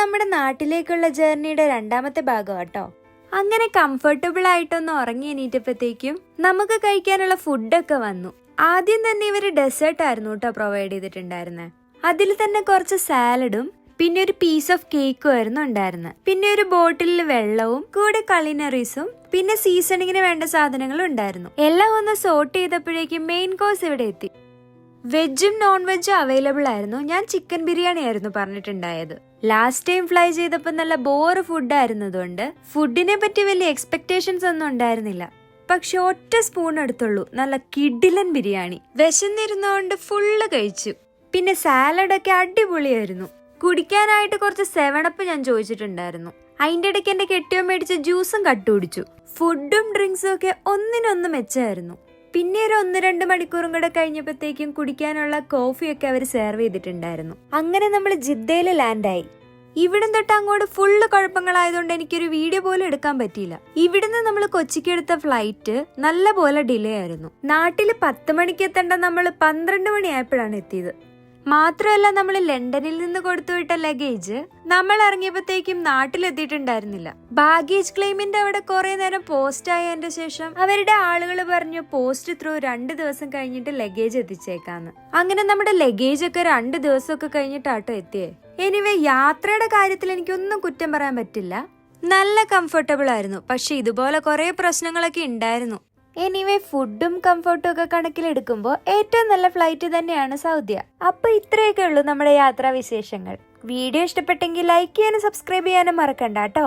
നമ്മുടെ നാട്ടിലേക്കുള്ള ജേർണിയുടെ രണ്ടാമത്തെ ഭാഗം കേട്ടോ. അങ്ങനെ കംഫർട്ടബിൾ ആയിട്ടൊന്ന് ഉറങ്ങി എണീറ്റപ്പോഴത്തേക്കും നമുക്ക് കഴിക്കാനുള്ള ഫുഡൊക്കെ വന്നു. ആദ്യം തന്നെ ഇവര് ഡെസേർട്ട് ആയിരുന്നു കേട്ടോ പ്രൊവൈഡ് ചെയ്തിട്ടുണ്ടായിരുന്നത്. അതിൽ തന്നെ കുറച്ച് സാലഡും പിന്നെ ഒരു പീസ് ഓഫ് കേക്കും ആയിരുന്നു ഉണ്ടായിരുന്നത്. പിന്നെ ഒരു ബോട്ടിലിൽ വെള്ളവും കൂടെ കളിനറീസും പിന്നെ സീസണിങ്ങിന് വേണ്ട സാധനങ്ങളും ഉണ്ടായിരുന്നു. എല്ലാം ഒന്ന് സോർട്ട് ചെയ്തപ്പോഴേക്കും മെയിൻ കോഴ്സ് ഇവിടെ എത്തി. വെജും നോൺ വെജും അവൈലബിൾ ആയിരുന്നു. ഞാൻ ചിക്കൻ ബിരിയാണി ആയിരുന്നു പറഞ്ഞിട്ടുണ്ടായത്. ലാസ്റ്റ് ടൈം ഫ്ലൈ ചെയ്തപ്പോൾ നല്ല ബോറ് ഫുഡ് ആയിരുന്നതുകൊണ്ട് ഫുഡിനെ പറ്റി വലിയ എക്സ്പെക്ടേഷൻസ് ഒന്നും ഉണ്ടായിരുന്നില്ല. പക്ഷെ ഒറ്റ സ്പൂൺ എടുത്തുള്ളൂ, നല്ല കിഡിലൻ ബിരിയാണി. വിശന്നിരുന്നോണ്ട് ഫുള്ള് കഴിച്ചു. പിന്നെ സാലഡൊക്കെ അടിപൊളിയായിരുന്നു. കുടിക്കാനായിട്ട് കുറച്ച് 7up ഞാൻ ചോദിച്ചിട്ടുണ്ടായിരുന്നു. അതിന്റെ ഇടയ്ക്ക് എന്റെ കെട്ടിയോ മേടിച്ച ജ്യൂസും കട്ടുപിടിച്ചു. ഫുഡും ഡ്രിങ്ക്സും ഒക്കെ ഒന്നിനൊന്ന് മെച്ചമായിരുന്നു. പിന്നെ ഒരു 1-2 മണിക്കൂറും കൂടെ കഴിഞ്ഞപ്പോഴത്തേക്കും കുടിക്കാനുള്ള കോഫിയൊക്കെ അവർ സെർവ് ചെയ്തിട്ടുണ്ടായിരുന്നു. അങ്ങനെ നമ്മൾ ജിദ്ദയിൽ ലാൻഡായി. ഇവിടം തൊട്ട് അങ്ങോട്ട് ഫുള്ള് കുഴപ്പങ്ങളായതുകൊണ്ട് എനിക്കൊരു വീഡിയോ പോലും എടുക്കാൻ പറ്റിയില്ല. ഇവിടുന്ന് നമ്മൾ കൊച്ചിക്ക് എടുത്ത ഫ്ലൈറ്റ് നല്ല പോലെ ഡിലേ ആയിരുന്നു. നാട്ടിൽ 10 മണിക്ക് എത്തേണ്ട നമ്മൾ 12 മണിയായപ്പോഴാണ് എത്തിയത്. മാത്രമല്ല നമ്മൾ ലണ്ടനിൽ നിന്ന് കൊടുത്തുവിട്ട ലഗേജ് നമ്മൾ ഇറങ്ങിയപ്പോഴത്തേക്കും നാട്ടിലെത്തിയിട്ടുണ്ടായിരുന്നില്ല. ബാഗേജ് ക്ലെയിമിന്റെ അവിടെ കുറെ നേരം പോസ്റ്റ് ആയതിന്റെ ശേഷം അവരുടെ ആളുകൾ പറഞ്ഞു പോസ്റ്റ് ത്രൂ 2 ദിവസം കഴിഞ്ഞിട്ട് ലഗേജ് എത്തിച്ചേക്കാന്ന്. അങ്ങനെ നമ്മുടെ ലഗേജ് ഒക്കെ 2 ദിവസമൊക്കെ കഴിഞ്ഞിട്ടാട്ടോ എത്തിയേ. എനിവേ യാത്രയുടെ കാര്യത്തിൽ എനിക്കൊന്നും കുറ്റം പറയാൻ പറ്റില്ല. നല്ല കംഫർട്ടബിൾ ആയിരുന്നു. പക്ഷെ ഇതുപോലെ കുറെ പ്രശ്നങ്ങളൊക്കെ ഉണ്ടായിരുന്നു. എനിവേ ഫുഡും കംഫർട്ടും ഒക്കെ കണക്കിലെടുക്കുമ്പോൾ ഏറ്റവും നല്ല ഫ്ലൈറ്റ് തന്നെയാണ് സൗദി. അപ്പൊ ഇത്രയൊക്കെ ഉള്ളൂ നമ്മുടെ യാത്രാ വിശേഷങ്ങൾ. വീഡിയോ ഇഷ്ടപ്പെട്ടെങ്കിൽ ലൈക്ക് ചെയ്യാനും സബ്സ്ക്രൈബ് ചെയ്യാനും മറക്കണ്ട കേട്ടോ.